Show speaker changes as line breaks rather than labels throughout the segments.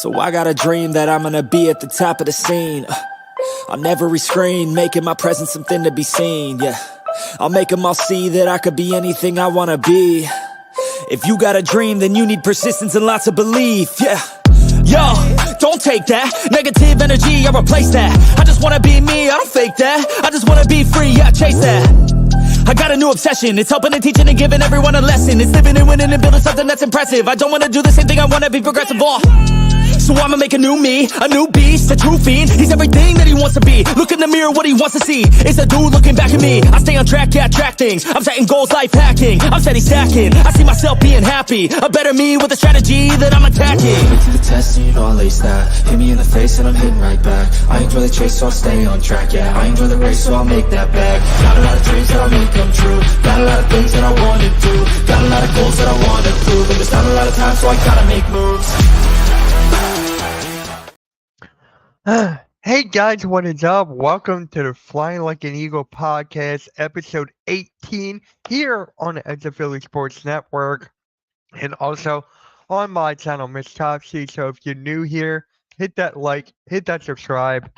So I got a dream that I'm gonna be at the top of the scene. On every screen, making my presence something to be seen, yeah. I'll make them all see that I could be anything I wanna be. If you got a dream, then you need persistence and lots of belief, yeah. Yo, don't take that negative energy, I replace that. I just wanna be me, I don't fake that. I just wanna be free, yeah, chase that. I got a new obsession, it's helping and teaching and giving everyone a lesson. It's living and winning and building something that's impressive. I don't wanna do the same thing, I wanna be progressive, so I'ma make a new me, a new beast, a true fiend. He's everything that he wants to be. Look in the mirror, what he wants to see is a dude looking back at me. I stay on track, yeah, track things. I'm setting goals, life hacking. I'm steady stacking. I see myself being happy. A better me with a strategy that I'm attacking.
Put me to the test and you know I'll ace that. Hit me in the face and I'm hitting right back. I enjoy the chase so I'll stay on track, yeah. I enjoy the race so I'll make that bag. Got a lot of dreams that I'll make come true. Got a lot of things that I wanna do. Got a lot of goals that I wanna prove. And there's not a lot of time so I gotta make moves.
Hey guys, what is up? Welcome to the Flying Like an Eagle podcast, episode 18, here on the Philly Sports Network, and also on my channel, Miss Topsy. So if you're new here, hit that like, hit that subscribe,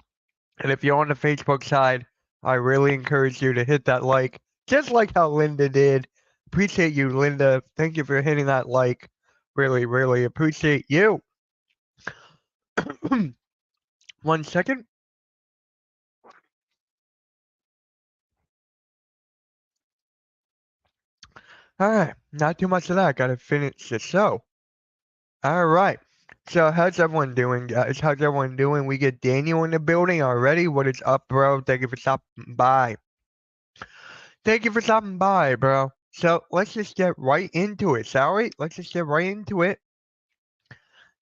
and if you're on the Facebook side, I really encourage you to hit that like, just like how Linda did. Appreciate you, Linda. Thank you for hitting that like. Really, really appreciate you. 1 second. Alright, not too much of that. Gotta finish the show. Alright. So how's everyone doing, guys? How's everyone doing? We get Daniel in the building already. What is up, bro? Thank you for stopping by. Thank you for stopping by, bro. So let's just get right into it, shall we? Let's just get right into it.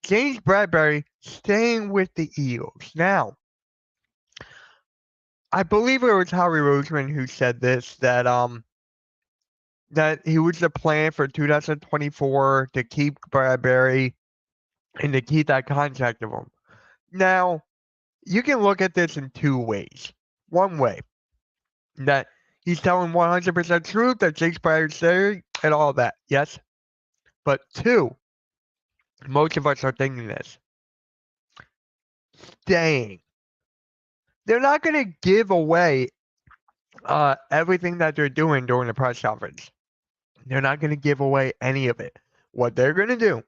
James Bradberry staying with the Eagles. Now, I believe it was Howie Roseman who said this, that he was the plan for 2024 to keep Bradberry and to keep that contract of him. Now, you can look at this in two ways. One way, that he's telling 100% truth, that James Bradberry's there and all that, yes. But two, most of us are thinking this. Staying. They're not going to give away everything that they're doing during the press conference. They're not going to give away any of it. What they're going to do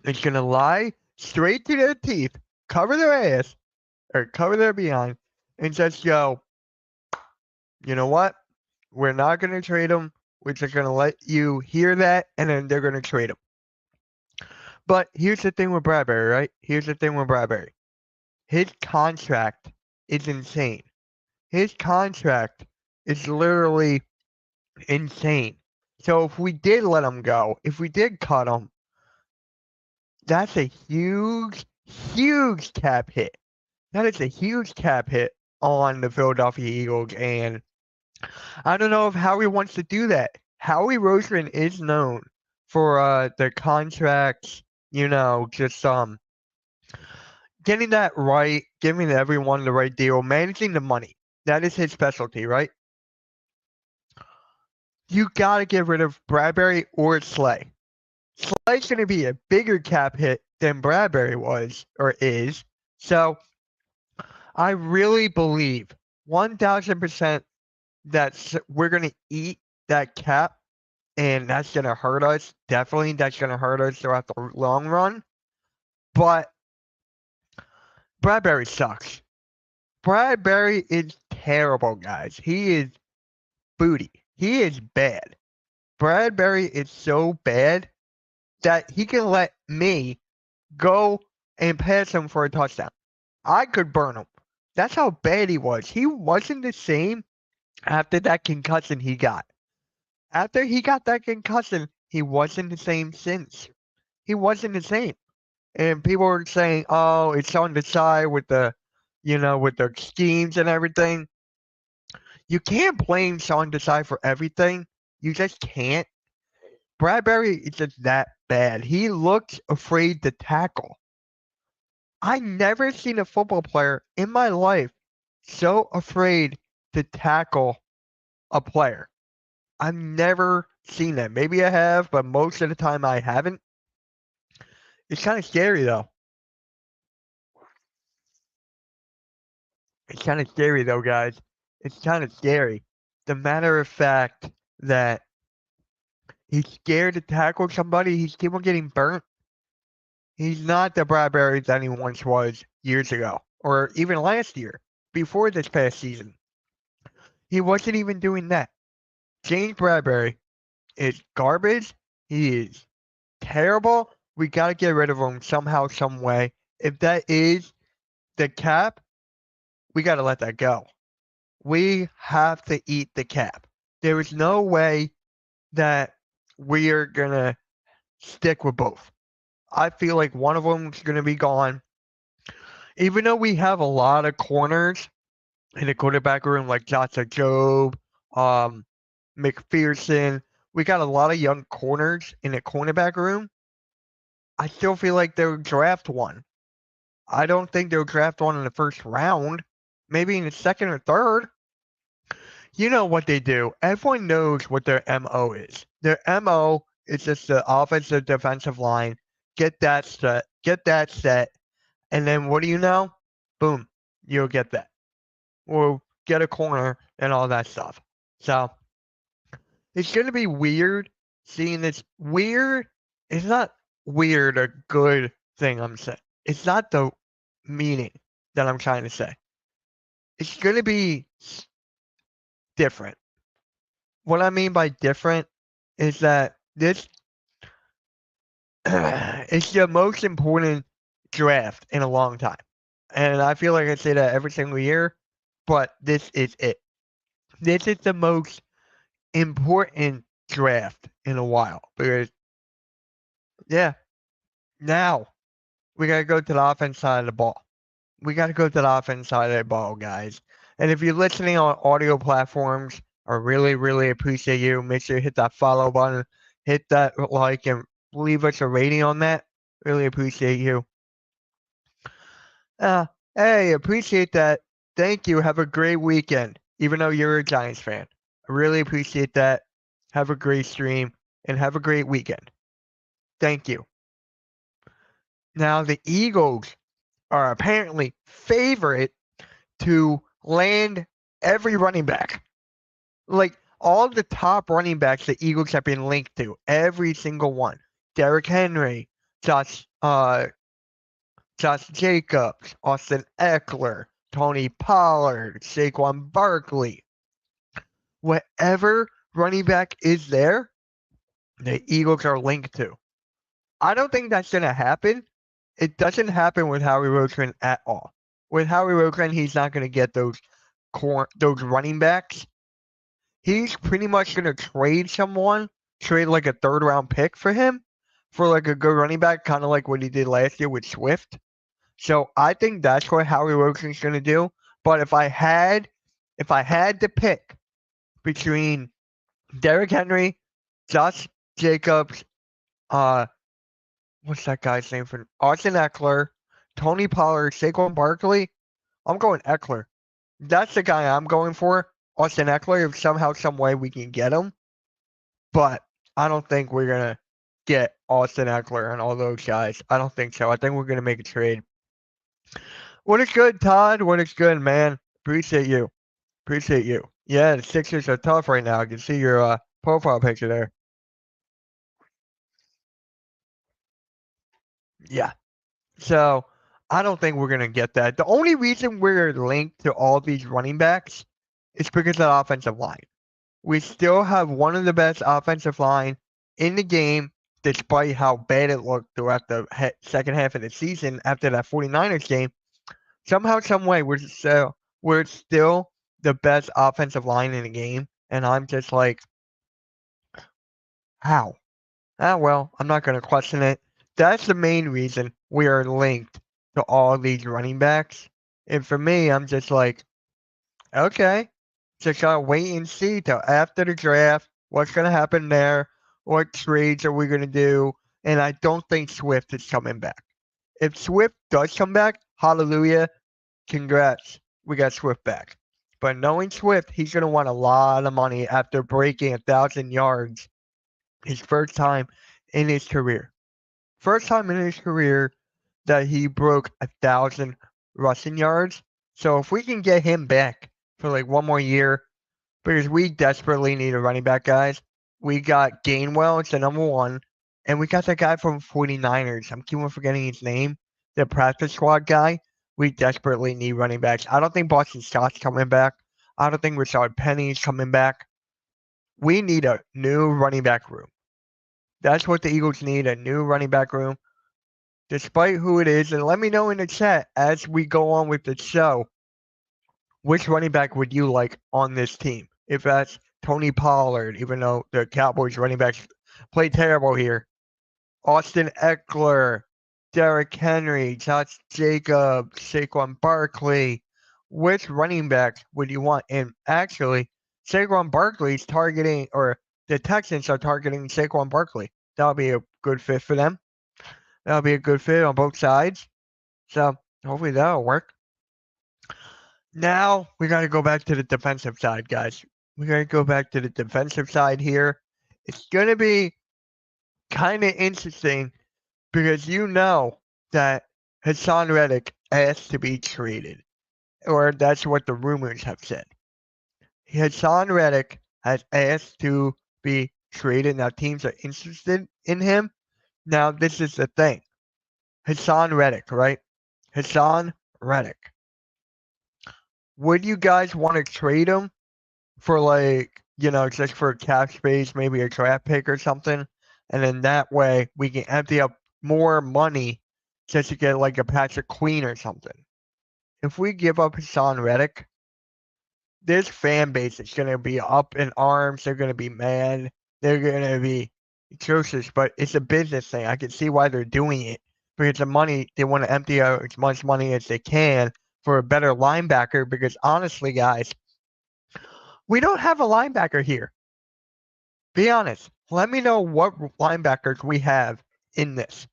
is going to lie straight to their teeth, cover their ass, or cover their behind, and just go, you know what? We're not going to trade him. We're just going to let you hear that, and then they're going to trade him. But here's the thing with Bradberry, right? Here's the thing with Bradberry. His contract is insane. His contract is literally insane. So if we did let him go, if we did cut him, that's a huge, huge cap hit. That is a huge cap hit on the Philadelphia Eagles, and I don't know if Howie wants to do that. Howie Roseman is known for the contracts, you know, just getting that right, giving everyone the right deal, managing the money. That is his specialty, right? You got to get rid of Bradberry or Slay. Slay's going to be a bigger cap hit than Bradberry was or is. So I really believe 1,000% that we're going to eat that cap, and that's going to hurt us. Definitely, that's going to hurt us throughout the long run. But Bradberry sucks. Bradberry is terrible, guys. He is booty. He is bad. Bradberry is so bad that he can let me go and pass him for a touchdown. I could burn him. That's how bad he was. He wasn't the same after that concussion he got. After he got that concussion, he wasn't the same since. He wasn't the same. And people were saying, oh, it's on the side with the, you know, with the schemes and everything. You can't blame Sean Desai for everything. You just can't. Bradberry is just that bad. He looks afraid to tackle. I never seen a football player in my life so afraid to tackle a player. I've never seen that. Maybe I have, but most of the time I haven't. It's kind of scary though. It's kind of scary though, guys. It's kind of scary. The matter of fact that he's scared to tackle somebody, he's keep on getting burnt. He's not the Bradberry that he once was years ago, or even last year, before this past season. He wasn't even doing that. James Bradberry is garbage. He is terrible. We got to get rid of him somehow, some way. If that is the cap, we got to let that go. We have to eat the cap. There is no way that we are going to stick with both. I feel like one of them is going to be gone. Even though we have a lot of corners in the quarterback room, like Joshua Jobe, McPherson, we got a lot of young corners in the cornerback room. I still feel like they'll draft one. I don't think they'll draft one in the first round. Maybe in the second or third. You know what they do. Everyone knows what their MO is. Their MO is just the offensive defensive line. Get that set. And then what do you know? Boom. You'll get that. Or get a corner and all that stuff. So it's going to be weird seeing this. Weird. It's not weird a good thing I'm saying. It's not the meaning that I'm trying to say. It's going to be different. What I mean by different is that this is the most important draft in a long time. And I feel like I say that every single year, but this is it. This is the most important draft in a while because, yeah, now we got to go to the offense side of the ball. We got to go to the offense side of the ball, guys. And if you're listening on audio platforms, I really, really appreciate you. Make sure you hit that follow button, hit that like, and leave us a rating on that. Really appreciate you. Hey, appreciate that. Thank you. Have a great weekend, even though you're a Giants fan. I really appreciate that. Have a great stream and have a great weekend. Thank you. Now, the Eagles are apparently favorite to land every running back. Like, all the top running backs the Eagles have been linked to, every single one. Derrick Henry, Josh Jacobs, Austin Eckler, Tony Pollard, Saquon Barkley. Whatever running back is there, the Eagles are linked to. I don't think that's going to happen. It doesn't happen with Howie Roseman at all. With Howie Roseman, he's not going to get those running backs. He's pretty much going to trade like a third-round pick for him, for like a good running back, kind of like what he did last year with Swift. So I think that's what Howie Roseman's going to do. But if I had to pick between Derrick Henry, Josh Jacobs, what's that guy's name for Austin Eckler, Tony Pollard, Saquon Barkley, I'm going Eckler. That's the guy I'm going for. Austin Eckler, if somehow, some way we can get him. But I don't think we're going to get Austin Eckler and all those guys. I don't think so. I think we're going to make a trade. What is good, Todd? What is good, man? Appreciate you. Yeah, the Sixers are tough right now. I can see your profile picture there. Yeah. So I don't think we're going to get that. The only reason we're linked to all these running backs is because of the offensive line. We still have one of the best offensive line in the game, despite how bad it looked throughout the second half of the season after that 49ers game. Somehow, some way, we're still the best offensive line in the game. And I'm just like, how? Well, I'm not going to question it. That's the main reason we are linked to all these running backs. And for me, I'm just like, okay, just gotta wait and see till after the draft, what's going to happen there, what trades are we going to do. And I don't think Swift is coming back. If Swift does come back, hallelujah, congrats, we got Swift back. But knowing Swift, he's going to want a lot of money after breaking 1,000 yards his first time in his career. First time in his career that he broke 1,000 rushing yards. So if we can get him back for like one more year, because we desperately need a running back, guys. We got Gainwell, it's the number one, and we got that guy from 49ers. I'm keep on forgetting his name. The practice squad guy. We desperately need running backs. I don't think Boston Scott's coming back. I don't think Rashard Penny's coming back. We need a new running back room. That's what the Eagles need, a new running back room. Despite who it is, and let me know in the chat as we go on with the show, which running back would you like on this team? If that's Tony Pollard, even though the Cowboys running backs play terrible here. Austin Eckler, Derrick Henry, Josh Jacobs, Saquon Barkley. Which running back would you want? And actually, Saquon Barkley's targeting, or the Texans are targeting Saquon Barkley. That'll be a good fit for them. That'll be a good fit on both sides. So hopefully that'll work. Now we got to go back to the defensive side, guys. We got to go back to the defensive side here. It's going to be kind of interesting because you know that Hassan Reddick asked to be traded, or that's what the rumors have said. Hassan Reddick has asked to be traded. Now teams are interested in him. Now this is the thing. Hassan Reddick, right? Hassan Reddick. Would you guys want to trade him for like, just for cap space, maybe a draft pick or something? And then that way we can empty up more money just to get like a Patrick Queen or something. If we give up Hassan Reddick, this fan base is going to be up in arms. They're going to be mad. They're going to be atrocious, but it's a business thing. I can see why they're doing it. Because the money, they want to empty out as much money as they can for a better linebacker. Because honestly, guys, we don't have a linebacker here. Be honest. Let me know what linebackers we have in this.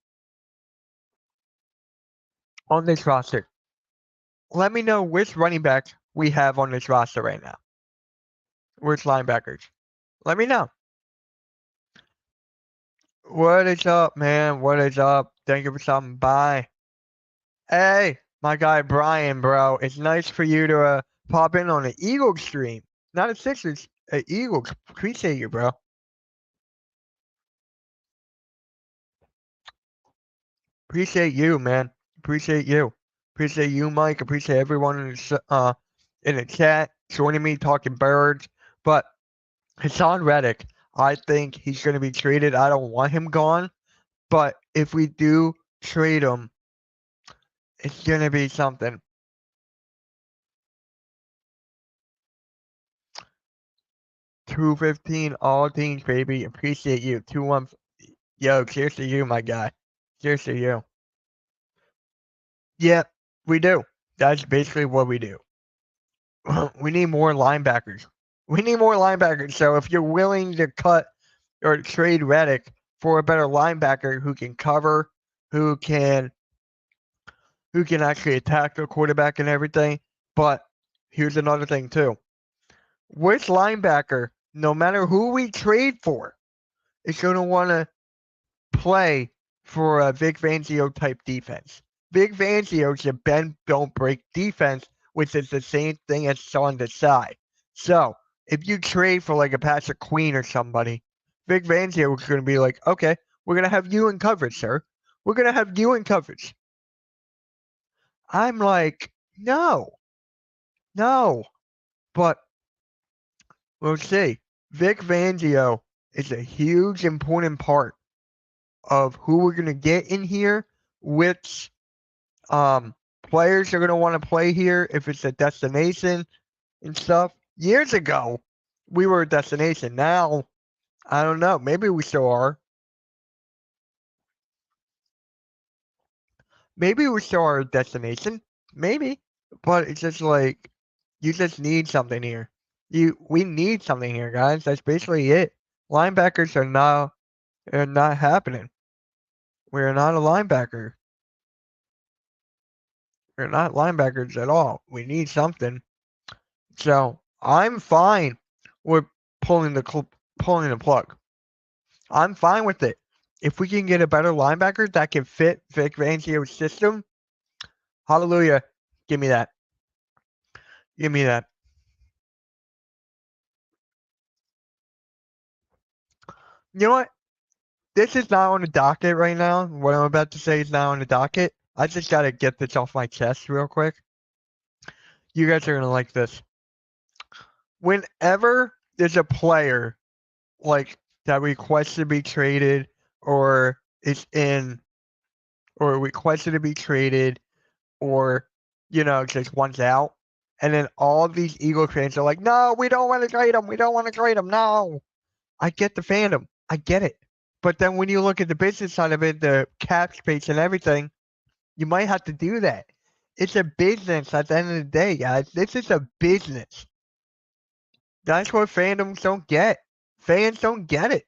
On this roster. Let me know which running backs we have on this roster right now. Which linebackers. Let me know. What is up, man? What is up? Thank you for stopping by. Hey, my guy Brian, bro. It's nice for you to pop in on an Eagles stream. Not a Sixers, an Eagles. Appreciate you, bro. Appreciate you, man. Appreciate you. Appreciate you, Mike. Appreciate everyone in the chat joining me, talking birds. But Hassan Reddick, I think he's going to be traded. I don't want him gone. But if we do trade him, it's going to be something. $215 all teams, baby. Appreciate you. 2-1. Yo, cheers to you, my guy. Cheers to you. Yeah, we do. That's basically what we do. We need more linebackers. We need more linebackers. So if you're willing to cut or trade Reddick for a better linebacker who can cover, who can actually attack the quarterback and everything. But here's another thing too. Which linebacker, no matter who we trade for, is going to want to play for a Vic Fangio type defense? Vic Fangio's a bend don't break defense, which is the same thing as on the side. So if you trade for like a Patrick Queen or somebody, Vic Fangio is going to be like, okay, we're going to have you in coverage, sir. We're going to have you in coverage. I'm like, no. But we'll see. Vic Fangio is a huge, important part of who we're going to get in here, which players are going to want to play here if it's a destination and stuff. Years ago, we were a destination. Now, I don't know. Maybe we still are. Maybe we still are a destination. Maybe. But it's just like, you just need something here. We need something here, guys. That's basically it. Linebackers are not happening. We're not a linebacker. We're not linebackers at all. We need something. So I'm fine with pulling the plug. I'm fine with it. If we can get a better linebacker that can fit Vic Fangio's system, hallelujah, give me that. Give me that. You know what? This is not on the docket right now. What I'm about to say is not on the docket. I just gotta get this off my chest real quick. You guys are gonna like this. Whenever there's a player like that requests to be traded or is in or requested to be traded or just wants out, and then all these Eagle fans are like, no, we don't want to trade him. We don't want to trade him. No. I get the fandom. I get it. But then when you look at the business side of it, the cap space and everything, you might have to do that. It's a business at the end of the day, guys. This is a business. That's what fandoms don't get. Fans don't get it.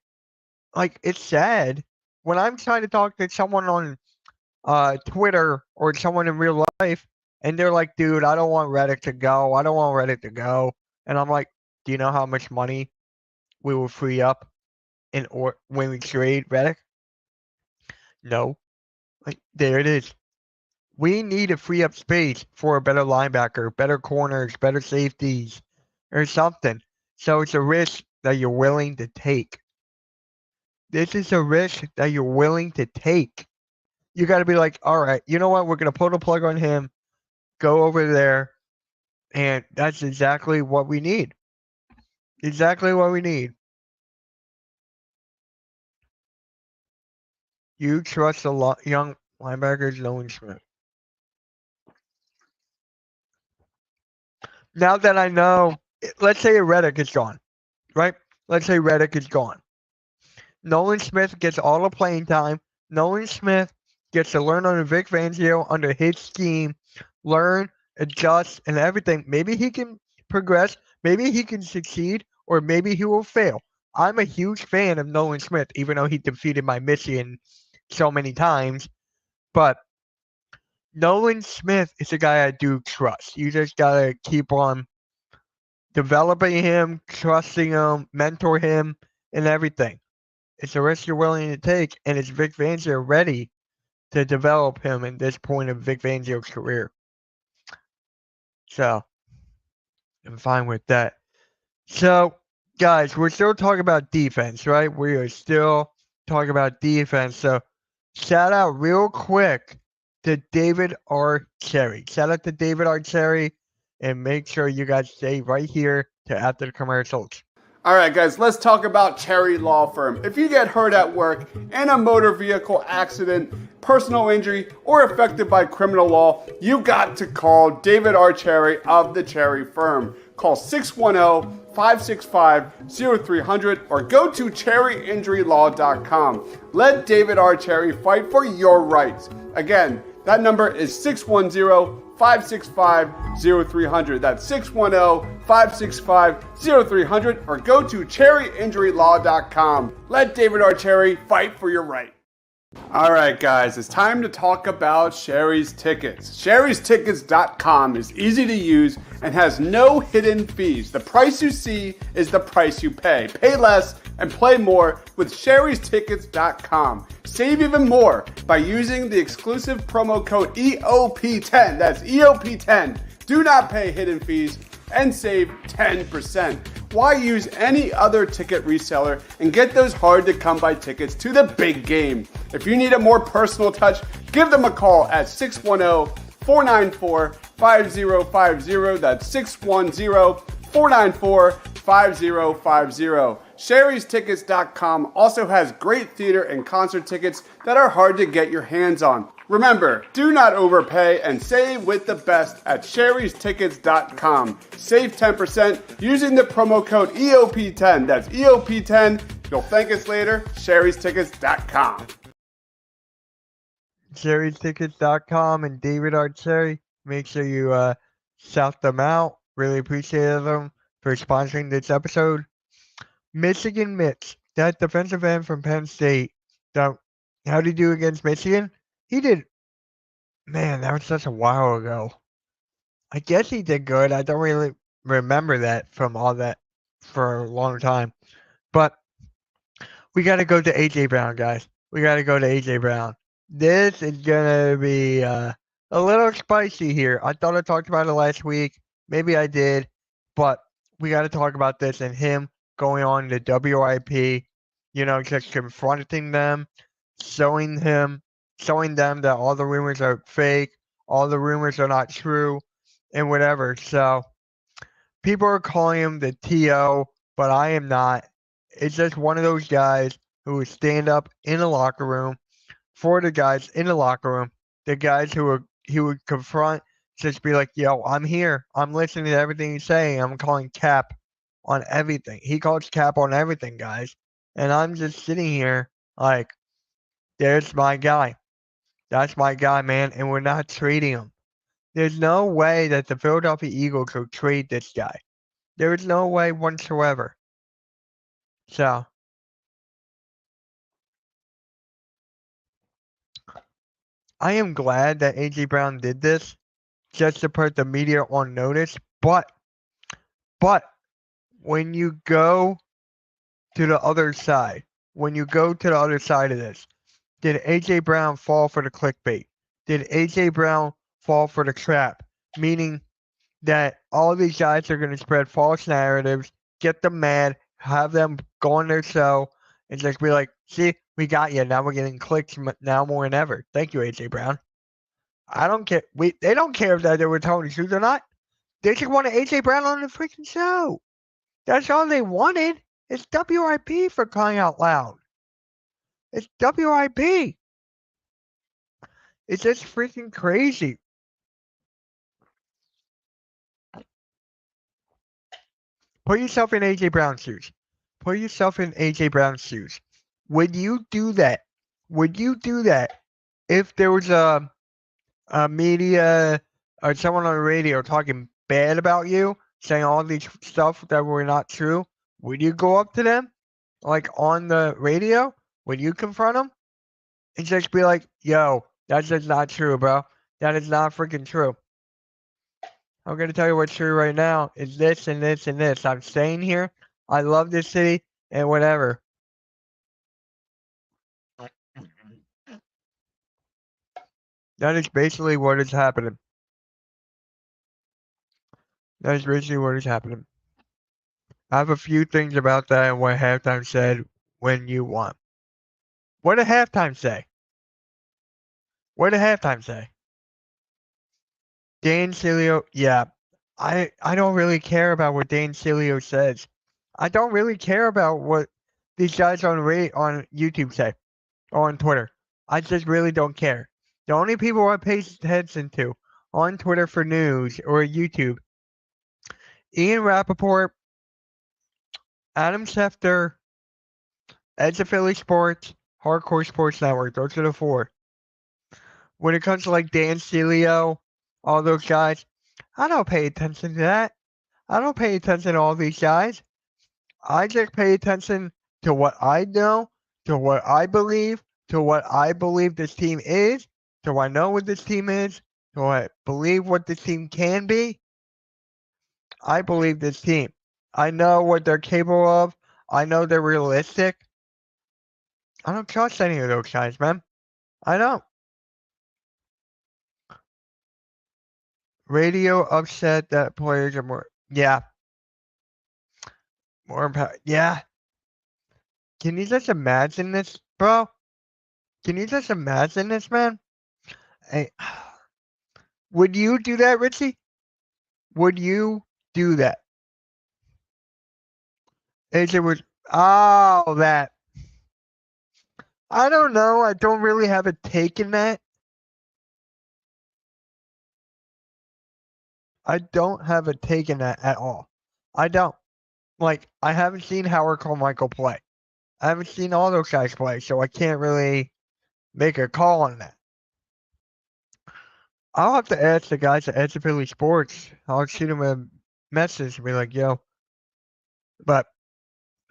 Like, it's sad. When I'm trying to talk to someone on Twitter or someone in real life, and they're like, dude, I don't want Reddick to go. I don't want Reddick to go. And I'm like, do you know how much money we will free up when we trade Reddick? No. Like, there it is. We need to free up space for a better linebacker, better corners, better safeties, or something. So it's a risk that you're willing to take. This is a risk that you're willing to take. You got to be like, all right, you know what? We're going to pull the plug on him, go over there, and that's exactly what we need. Exactly what we need. You trust the young linebackers, Nolan Smith. Now that I know, let's say Reddick is gone, right? Let's say Reddick is gone. Nolan Smith gets all the playing time. Nolan Smith gets to learn under Vic Fangio, under his scheme, learn, adjust, and everything. Maybe he can progress. Maybe he can succeed, or maybe he will fail. I'm a huge fan of Nolan Smith, even though he defeated my Michigan so many times. But Nolan Smith is a guy I do trust. You just got to keep on developing him, trusting him, mentor him, and everything. It's a risk you're willing to take, and is Vic Fangio ready to develop him at this point of Vic Fangio's career? So, I'm fine with that. So, guys, we're still talking about defense, right? We are still talking about defense. So, shout out real quick to David R. Cherry. Shout out to David R. Cherry, and make sure you guys stay right here to after the commercials.
All right, guys, let's talk about Cherry Law Firm. If you get hurt at work in a motor vehicle accident, personal injury, or affected by criminal law, you got to call David R. Cherry of the Cherry Firm. Call 610-565-0300 or go to cherryinjurylaw.com. Let David R. Cherry fight for your rights. Again, that number is 610-565-0300. That's 610-565-0300 or go to cherryinjurylaw.com. Let David R. Cherry fight for your right. All right, guys, it's time to talk about Sherry's Tickets. Sherry'sTickets.com is easy to use and has no hidden fees. The price you see is the price you pay. Pay less and play more with Sherry'sTickets.com. Save even more by using the exclusive promo code EOP10. That's EOP10. Do not pay hidden fees and save 10%. Why use any other ticket reseller and get those hard-to-come-by tickets to the big game? If you need a more personal touch, give them a call at 610-494-5050. That's 610-494-5050. Sherry'sTickets.com also has great theater and concert tickets that are hard to get your hands on. Remember, do not overpay and save with the best at Sherry'sTickets.com. Save 10% using the promo code EOP10. That's EOP10. You'll thank us later. Sherry'sTickets.com.
Sherry'sTickets.com and David R. Cherry. Make sure you shout them out. Really appreciate them for sponsoring this episode. Michigan Mitch, that defensive end from Penn State. How did he do against Michigan? He did. Man, that was such a while ago. I guess he did good. I don't really remember that from all that for a long time. But we got to go to A.J. Brown, guys. We got to go to A.J. Brown. This is going to be a little spicy here. I thought I talked about it last week. Maybe I did, but we got to talk about this and him going on the WIP, just confronting them, showing them that all the rumors are fake, all the rumors are not true, and whatever. So people are calling him the TO, but I am not. It's just one of those guys who would stand up in the locker room for the guys in the locker room, the guys he would confront, just be like, "Yo, I'm here. I'm listening to everything he's saying. I'm calling cap on everything. He calls cap on everything, guys." And I'm just sitting here like, "There's my guy. That's my guy, man." And we're not trading him. There's no way that the Philadelphia Eagles will trade this guy. There is no way whatsoever. So I am glad that AJ Brown did this just to put the media on notice. But when you go to the other side, of this, did AJ Brown fall for the clickbait? Did AJ Brown fall for the trap? Meaning that all these guys are going to spread false narratives, get them mad, have them go on their show, and just be like, "See, we got you. Now we're getting clicks now more than ever. Thank you, AJ Brown." I don't care. They don't care if that they were telling the truth or not. They just wanted AJ Brown on the freaking show. That's all they wanted. It's WIP, for crying out loud. It's WIP. It's just freaking crazy. Put yourself in AJ Brown's shoes. Put yourself in AJ Brown's shoes. Would you do that? Would you do that if there was a media or someone on the radio talking bad about you, saying all these stuff that were not true? Would you go up to them, like on the radio? Would you confront them and just be like, "Yo, that's just not true, bro. That is not freaking true. I'm going to tell you what's true right now is this and this and this. I'm staying here. I love this city and whatever." That is basically what is happening. That is basically what is happening. I have a few things about that and what halftime said when you won. What did halftime say? What did halftime say? Dan Cilio, yeah. I don't really care about what Dan Cilio says. I don't really care about what these guys on YouTube say or on Twitter. I just really don't care. The only people I pay attention to on Twitter for news or YouTube, Ian Rappaport, Adam Schefter, Edge of Philly Sports, Hardcore Sports Network. Those are the four. When it comes to like Dan Cilio, all those guys, I don't pay attention to that. I don't pay attention to all these guys. I just pay attention to what I know, to what I believe, to what I believe this team is, to what I know what this team is, to what I believe what this team can be. I believe this team. I know what they're capable of. I know they're realistic. I don't trust any of those guys, man. I don't. Radio upset that players are more. Yeah. More impact. Yeah. Can you just imagine this, bro? Can you just imagine this, man? Hey, would you do that, Richie? Would you do that? AJ was. Oh, that. I don't know. I don't really have a take in that. I don't have a take in that at all. I don't. Like, I haven't seen Howard Carmichael play. I haven't seen all those guys play, so I can't really make a call on that. I'll have to ask the guys at Edge of Philly Sports. I'll shoot them a message and be like, "Yo." But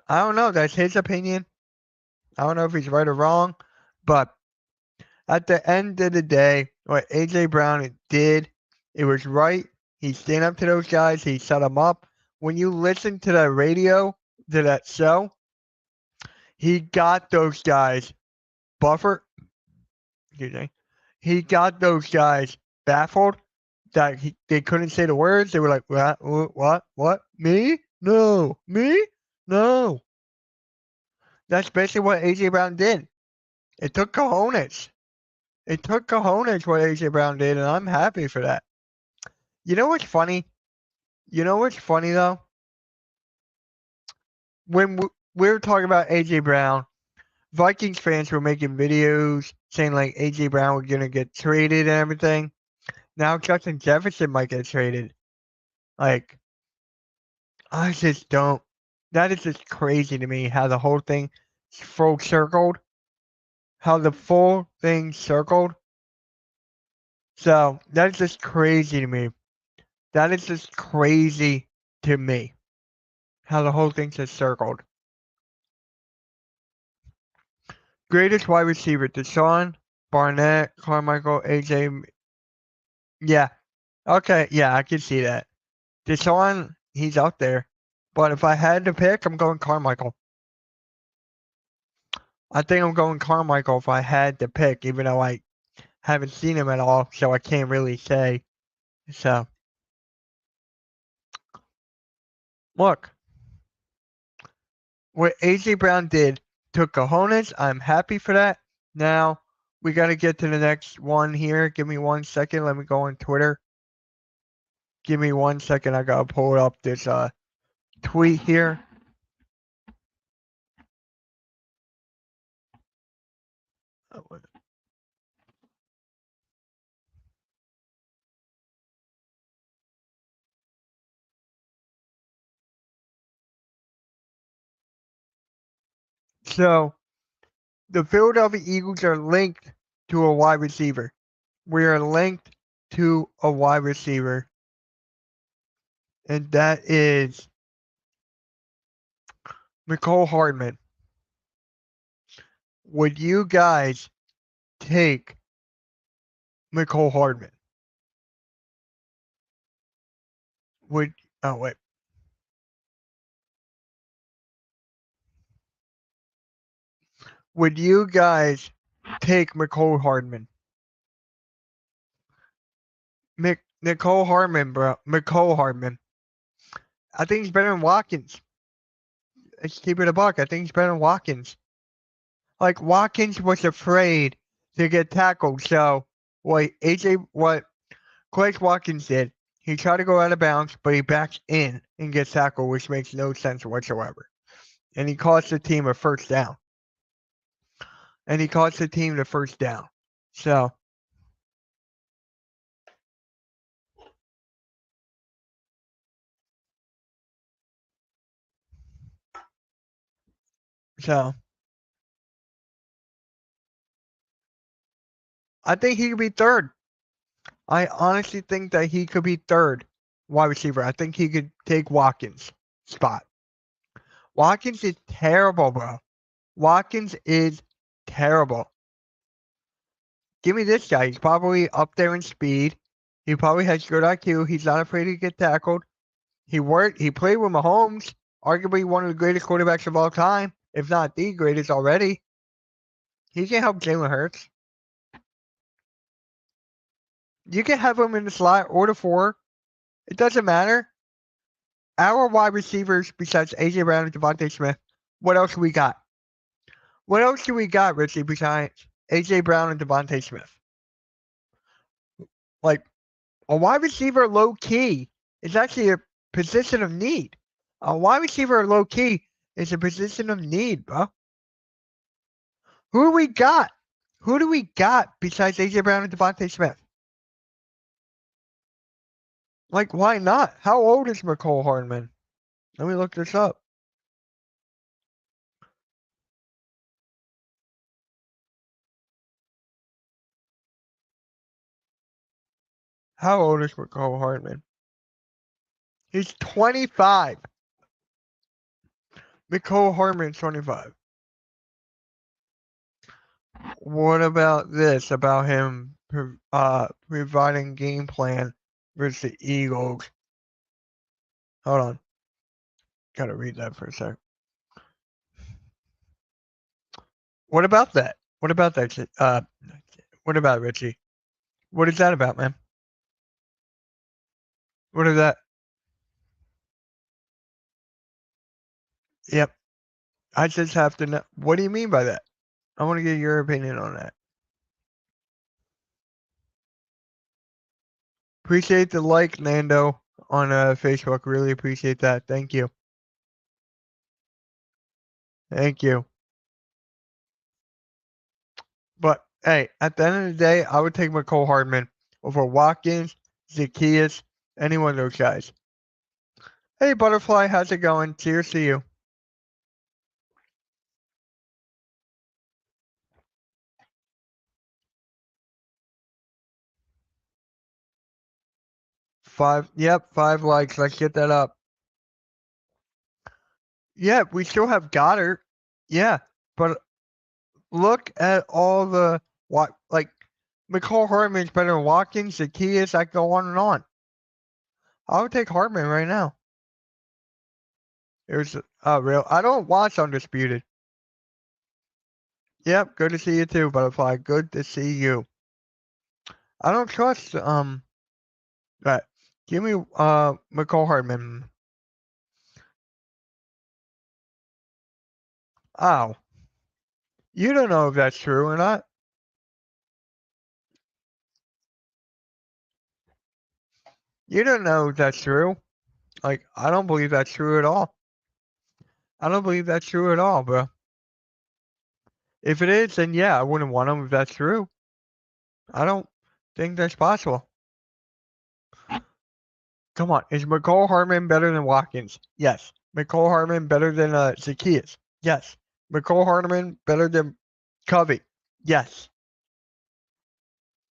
I don't know. That's his opinion. I don't know if he's right or wrong. But at the end of the day, what AJ Brown did, it was right. He stand up to those guys. He set them up. When you listen to the radio, to that show, he got those guys buffered. Excuse me. He got those guys baffled. that they couldn't say the words. They were like, what? Me? No. Me? No. That's basically what AJ Brown did. It took cojones. It took cojones what AJ Brown did, and I'm happy for that. You know what's funny? You know what's funny though? When we were talking about AJ Brown, Vikings fans were making videos saying like AJ Brown was gonna get traded and everything. Now Justin Jefferson might get traded. Like, I just don't. That is just crazy to me how the whole thing full circled. How the full thing circled. So that is just crazy to me. That is just crazy to me. How the whole thing just circled. Greatest wide receiver: Deshaun, Barnett, Carmichael, AJ. Yeah. Okay. Yeah, I can see that. Deshaun, he's out there. But if I had to pick, I'm going Carmichael. I think I'm going Carmichael if I had to pick, even though I haven't seen him at all, so I can't really say. So, look, what AJ Brown did took cojones. I'm happy for that. Now, we got to get to the next one here. Give me 1 second. Let me go on Twitter. Give me 1 second. I got to pull up this tweet here. So, the Philadelphia Eagles are linked to a wide receiver. We are linked to a wide receiver. And that is Mecole Hardman. Would you guys take Mecole Hardman? Would Would you guys take Mecole Hardman? Mecole Hardman, bro. Mecole Hardman. I think he's better than Watkins. Let's keep it a buck. I think he's better than Watkins. Like, Watkins was afraid to get tackled. So, what Quake Watkins did, he tried to go out of bounds, but he backs in and gets tackled, which makes no sense whatsoever. And he cost the team a first down. So, I think he could be third. I honestly think that he could be third wide receiver. I think he could take Watkins' spot. Watkins is terrible, bro. Watkins is terrible. Give me this guy. He's probably up there in speed. He probably has good IQ. He's not afraid to get tackled. He played with Mahomes, arguably one of the greatest quarterbacks of all time, if not the greatest already. He can help Jalen Hurts. You can have him in the slot or the 4. It doesn't matter. Our wide receivers, besides AJ Brown and Devontae Smith, what else do we got? What else do we got, Richie, besides AJ Brown and Devontae Smith? Like, a wide receiver low key is actually a position of need. A wide receiver low key is a position of need, bro. Who do we got? Who do we got besides AJ Brown and Devontae Smith? Like, why not? How old is Mecole Hardman? Let me look this up. How old is Mecole Hardman? He's 25. Mecole Hardman's 25. What about this? About him providing game plan versus the Eagles. Hold on. Gotta read that for a sec. What about that? What about that? What about Richie? What is that about, man? What is that? Yep. I just have to know. What do you mean by that? I want to get your opinion on that. Appreciate the like, Nando, on Facebook. Really appreciate that. Thank you. Thank you. But hey, at the end of the day, I would take McCole Hardman over Watkins, Zacchaeus, any one of those guys. Hey, Butterfly, how's it going? Cheers to you. Yep, 5 likes. Let's get that up. Yeah, we still have Goddard. Yeah, but look at all the like McCole Hardman's better than Watkins, Zacchaeus. I go on and on. I would take Hardman right now. There's real. I don't watch Undisputed. Yep, good to see you too, Butterfly. Good to see you. I don't trust right. Give me McCole Hardman. Oh. You don't know if that's true or not. You don't know if that's true. Like, I don't believe that's true at all. I don't believe that's true at all, bro. If it is, then yeah, I wouldn't want him if that's true. I don't think that's possible. Come on, is McCole Hardman better than Watkins? Yes. McCole Hardman better than Zacchaeus? Yes. McCole Hardman better than Covey? Yes.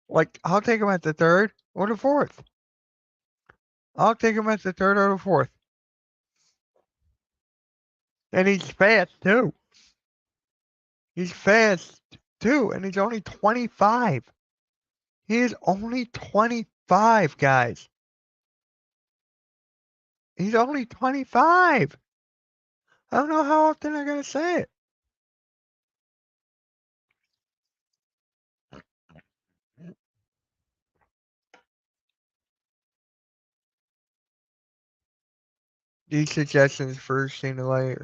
Like, I'll take him at the 3rd or the 4th. I'll take him at the 3rd or the 4th. And he's fast too. He's fast too, and he's only 25. He is only 25, guys. He's only 25. I don't know how often I'm going to say it. These suggestions first seen the light.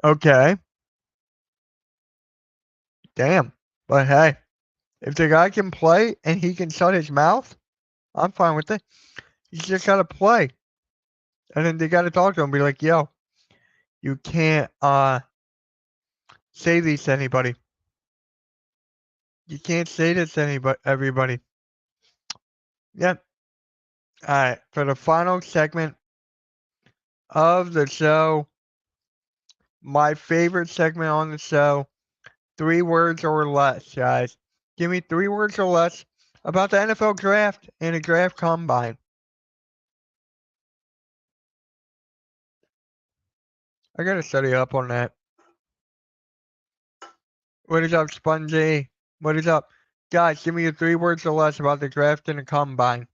Okay. Damn. But hey, if the guy can play and he can shut his mouth, I'm fine with it. He's just got to play. And then they got to talk to him, be like, yo, you can't say these to anybody. You can't say this to everybody. Yep. All right. For the final segment of the show, my favorite segment on the show, 3 words or less, guys. Give me 3 words or less about the NFL draft and a draft combine. I gotta study up on that. What is up, Spongy? What is up? Guys, give me your 3 words or less about the draft and the combine.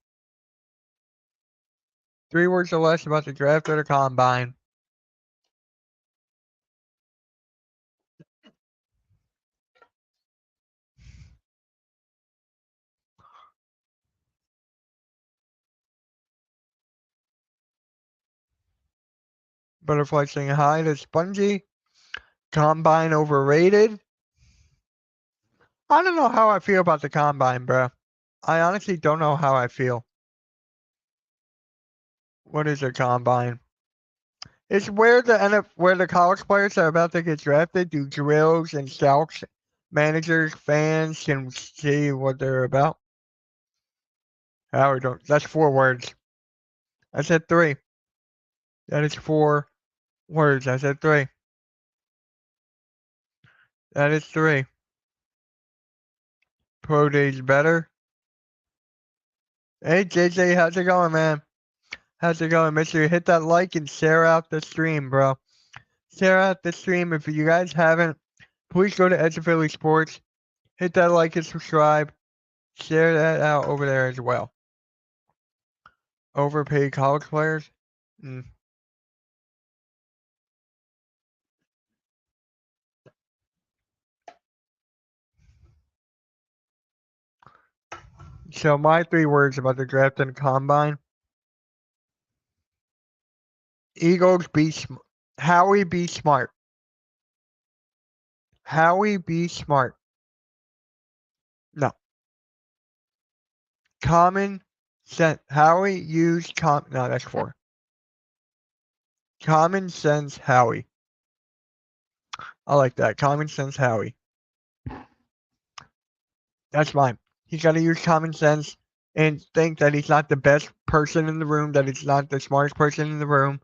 3 words or less about the draft or the combine. Butterfly saying hi to Spongy. Combine overrated. I don't know how I feel about the combine, bro. I honestly don't know how I feel. What is a combine? It's where the college players that are about to get drafted do drills and scouts, managers, fans can see what they're about. How we doing? That's 4 words. I said 3. That is 4 words. I said 3. That is 3. Pro Day's better. Hey JJ, how's it going, man? How's it going? Make sure you hit that like and share out the stream, bro. Share out the stream. If you guys haven't, please go to Edge of Philly Sports. Hit that like and subscribe. Share that out over there as well. Overpaid college players? So my 3 words about the draft and combine: Eagles be Howie be smart. Howie be smart. No. Common sense. Howie use no, that's 4. Common sense Howie. I like that. Common sense Howie. That's mine. He's got to use common sense and think that he's not the best person in the room, that he's not the smartest person in the room.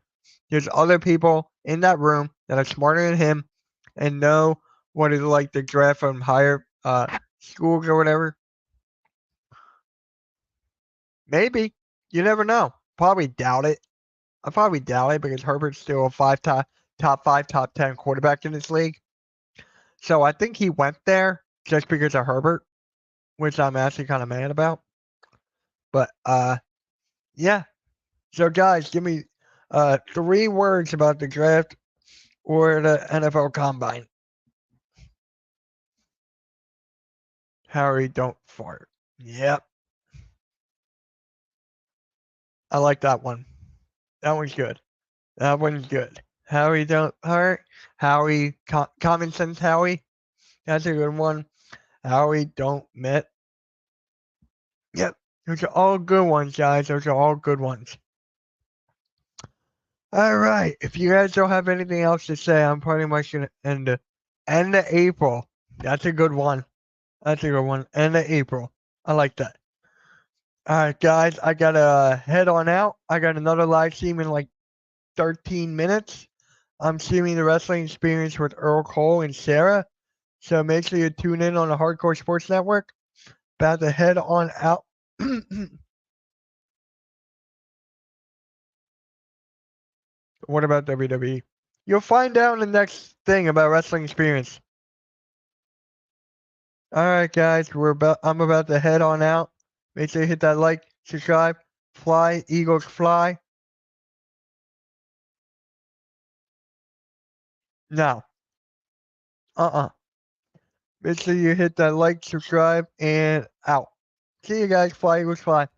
There's other people in that room that are smarter than him and know what it's like to draft from higher schools or whatever. Maybe. You never know. Probably doubt it. I probably doubt it because Herbert's still a top 5, top 10 quarterback in this league. So I think he went there just because of Herbert, which I'm actually kind of mad about. But yeah. So guys, give me 3 words about the draft or the NFL Combine. Harry, don't fart. Yep. I like that one. That one's good. That one's good. Howie, don't fart. Howie, common sense Howie. That's a good one. Howie, don't met. Yep. Those are all good ones, guys. Those are all good ones. All right. If you guys don't have anything else to say, I'm pretty much going to end of April. That's a good one. That's a good one. End of April. I like that. All right, guys. I got to head on out. I got another live stream in like 13 minutes. I'm streaming the wrestling experience with Earl Cole and Sarah. So make sure you tune in on the Hardcore Sports Network. About to head on out. What about WWE? You'll find out in the next thing about wrestling experience. All right, guys, I'm about to head on out. Make sure you hit that like, subscribe, fly, Eagles fly. Now, make sure you hit that like, subscribe, and out. See you guys, fly, Eagles fly.